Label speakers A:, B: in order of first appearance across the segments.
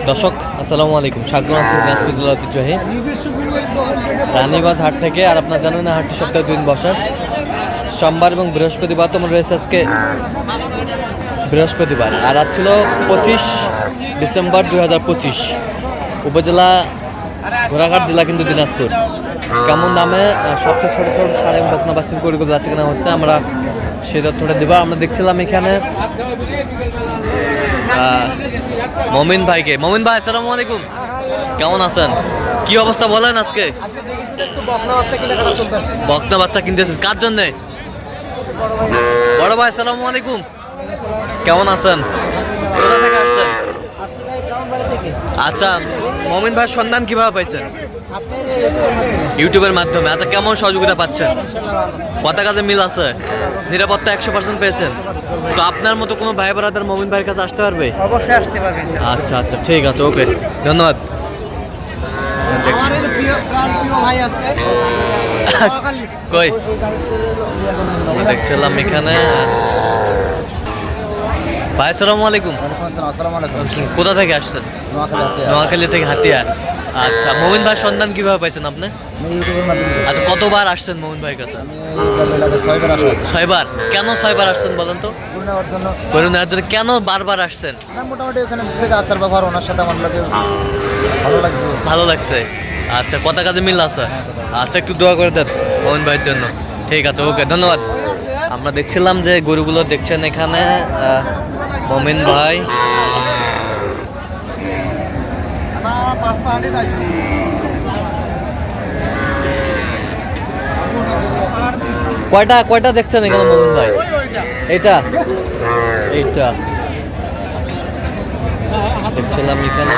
A: দর্শক আসসালামু আলাইকুম, স্বাগত আছি দিনাজপুর ঐতিহ্যবাহী রানীগঞ্জ হাট থেকে। আর আপনারা জানেন না, হাটটি সপ্তাহে 2 দিন বসে, সোমবার এবং বৃহস্পতিবার। তোমার রয়েছে আজকে বৃহস্পতিবার, আর আজ ছিল 25 ডিসেম্বর 2025। উপজেলা ঘোড়াঘাট, জেলা কিন্তু দিনাজপুর। কেমন দামে সবচেয়ে ছোটো ছোটো সার এবং বকনা বাছুর গরুগুলো যাচ্ছে কিনা হচ্ছে, আমরা সে তথ্যটা দেবো। আমরা দেখছিলাম এখানে মমিন ভাইকে। মমিন ভাই আসসালামু আলাইকুম, কেমন আছেন? কি অবস্থা বলেন আজকে? বকনা বাচ্চা কিনতেছেন কার জন্যে? বড় ভাই আসসালামু আলাইকুম, কেমন আছেন? কোথা থেকে আসছেন? আচ্ছা, মমিন ভাই সন্ধান কিভাবে পাইছেন? ইউটিউবের মাধ্যমে। আচ্ছা, কেমন সহযোগিতা পাচ্ছেন? কথা কাজে মিল আছে? নিরাপত্তা 100% পেয়েছেন? তো আপনার মতো কোনো ভাই ব্রাদার মমিন ভাইয়ের কাছে আসতে পারবে?
B: অবশ্যই আসতে পারবে।
A: আচ্ছা আচ্ছা, ঠিক আছে, ওকে, ধন্যবাদ। কই দেখছিলাম এখানে। ভাই আসসালামু আলাইকুম। কোথা থেকে আসছেন? নোয়াখালী থেকে হাতিয়া। আচ্ছা, মমিন ভাই সন্ধান কিভাবে পাইছেন আপনি? আচ্ছা, কতবার আসছেন মমিন ভাইয়ের কাছে? 6বার। কেন 6বার আসছেন বলেন তো? গরু নেওয়ার জন্য। কেন বারবার আসছেন?
B: মোটামুটি ওখানে আসার ব্যাপার, ওনার সাথে আমার লাগে
A: ভালো লাগছে। আচ্ছা, কথা কাজে মিল আছে? আচ্ছা, একটু দোয়া করে দেন মমিন ভাইয়ের জন্য। ঠিক আছে, ওকে, ধন্যবাদ। আমরা দেখছিলাম যে গরুগুলো দেখছেন এখানে মমিন ভাই। কয়টা দেখছেন এখানে মমিন ভাই? এইটা দেখছিলাম এখানে।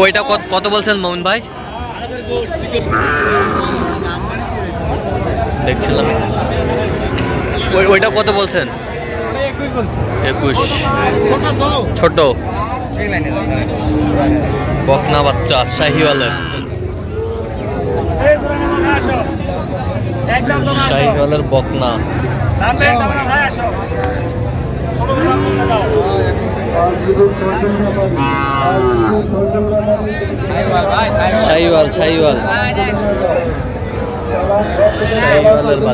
A: ওইটা কত বলছেন মমিন ভাই? দেখছিলাম ওইটা কত বলছেন? 21। ছোট বকনা বাচ্চা শাহিওয়ালের বকনা। শাহিওয়ালের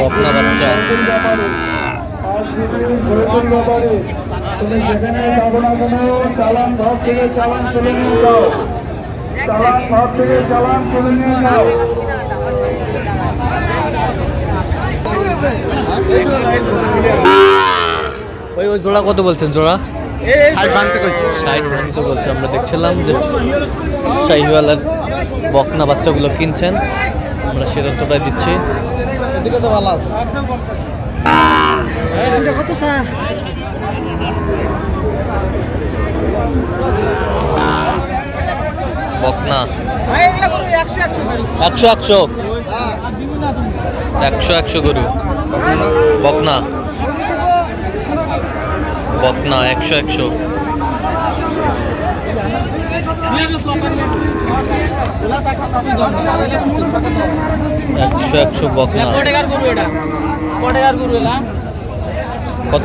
A: বকনা বাচ্চা। ওই জোড়া কত বলছেন? জোড়া 60 ভাঙতে বলছে। আমরা দেখছিলাম যে শাহিওয়ালের বকনা বাচ্চাগুলো কিনছেন, আমরা সে তথ্যটাই দিচ্ছি। এদিকে তো ভালো আছে। কত স্যার? বকনা 100 গরু। বকনা 100 বকনা।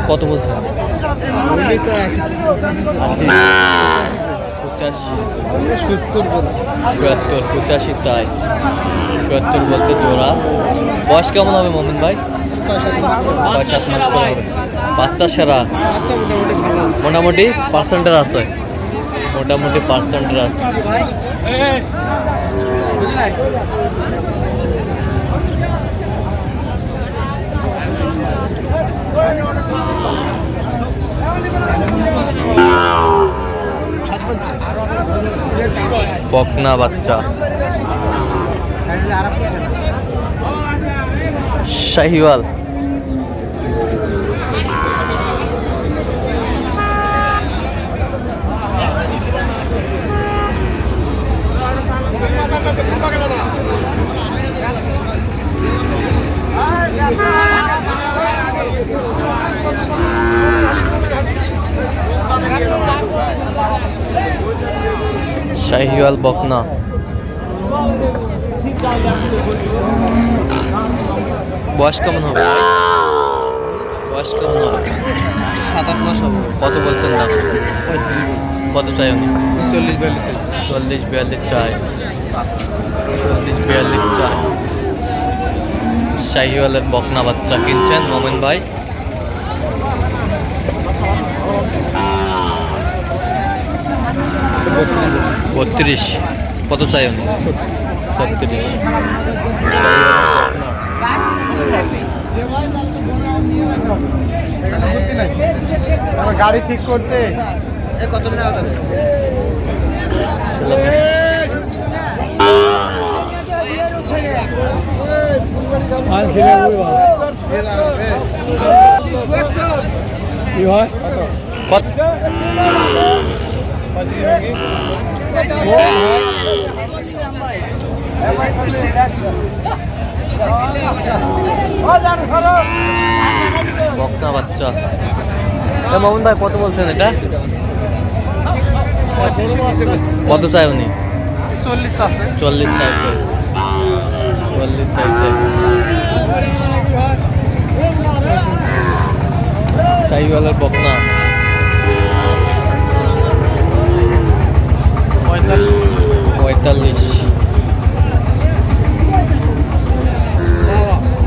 A: কত বলছে? 85 চাই। 70 বলছে জোড়া। বয়স কেমন হবে মমিন ভাই? 6-7 মাস করে। বাচ্চা সেরা, মোটামুটি পার্সেন্টের আছে। বকনা বাচ্চা শাহিওয়াল। শাহিওয়াল বকনা। বয়স কেমন হবে? বয়স কেমন হবে?
B: 7-8 মাস হবে।
A: কত বলছেন দাম?
B: 35
A: কত চাই উনি?
B: 40-42
A: 40-42 চাই। 40-42 চাই। শাহিওয়ালের বকনা বাচ্চা কিনছেন মোমেন ভাই। বত্রিশ। কত চাই উনি? 36।
B: গাড়ি ঠিক করতে কত টাকা যাবে?
A: কত? বকনা বাচ্চা। মোহন ভাই কত বলছেন এটা? কত চাই উনি?
B: 40 আছে।
A: 40 চাইছে। 40 চাইছে। শাহিওয়ালের বকনা। 45।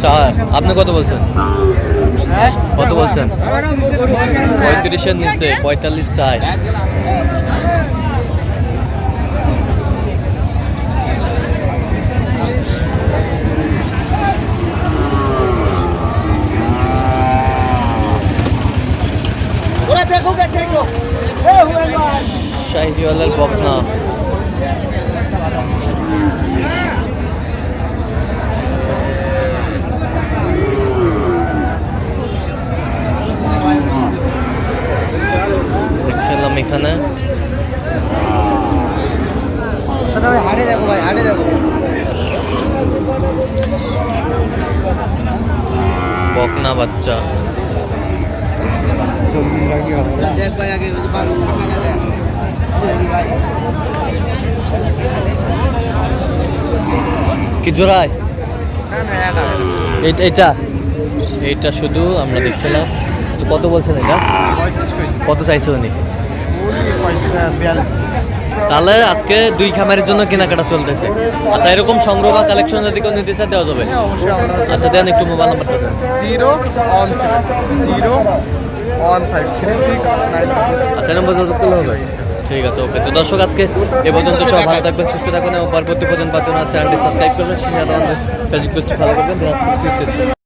A: চার। আপনি কত বলছেন? কত বলছেন? 35-এর নিচে 45 চাই। শাহিওয়ালের বকনা। দেখছিলাম এখানে
B: হাটে দেখো ভাই, হাটে দেখো।
A: বকনা বাচ্চা।
B: দেখ ভাই আগে
A: কি জোড়ায়? এইটা এইটা শুধু আমরা দেখছিলাম। তো কত বলছেন এটা? কত চাইছে উনি? তাহলে আজকে 2 খামারের জন্য কেনাকাটা চলতেছে। আচ্ছা, এরকম সংগ্রহ বা কালেকশন যদি কেউ নিতে চায় দেওয়া যাবে? আচ্ছা দেন, একটু মোবাইল নাম্বারটা দেন।
B: 017-0153696।
A: আচ্ছা, নম্বর যোগাযোগ করলে হবে। ঠিক আছে, ওকে। তো দর্শক, আজকে এ পর্যন্ত সব ভালো থাকবেন, সুস্থ থাকবেন এবং পরবর্তী পর্যন্ত পাচ্ছেন চ্যানেলটি সাবস্ক্রাইব করবেন, চ্যানেলটি ফলো করবেন।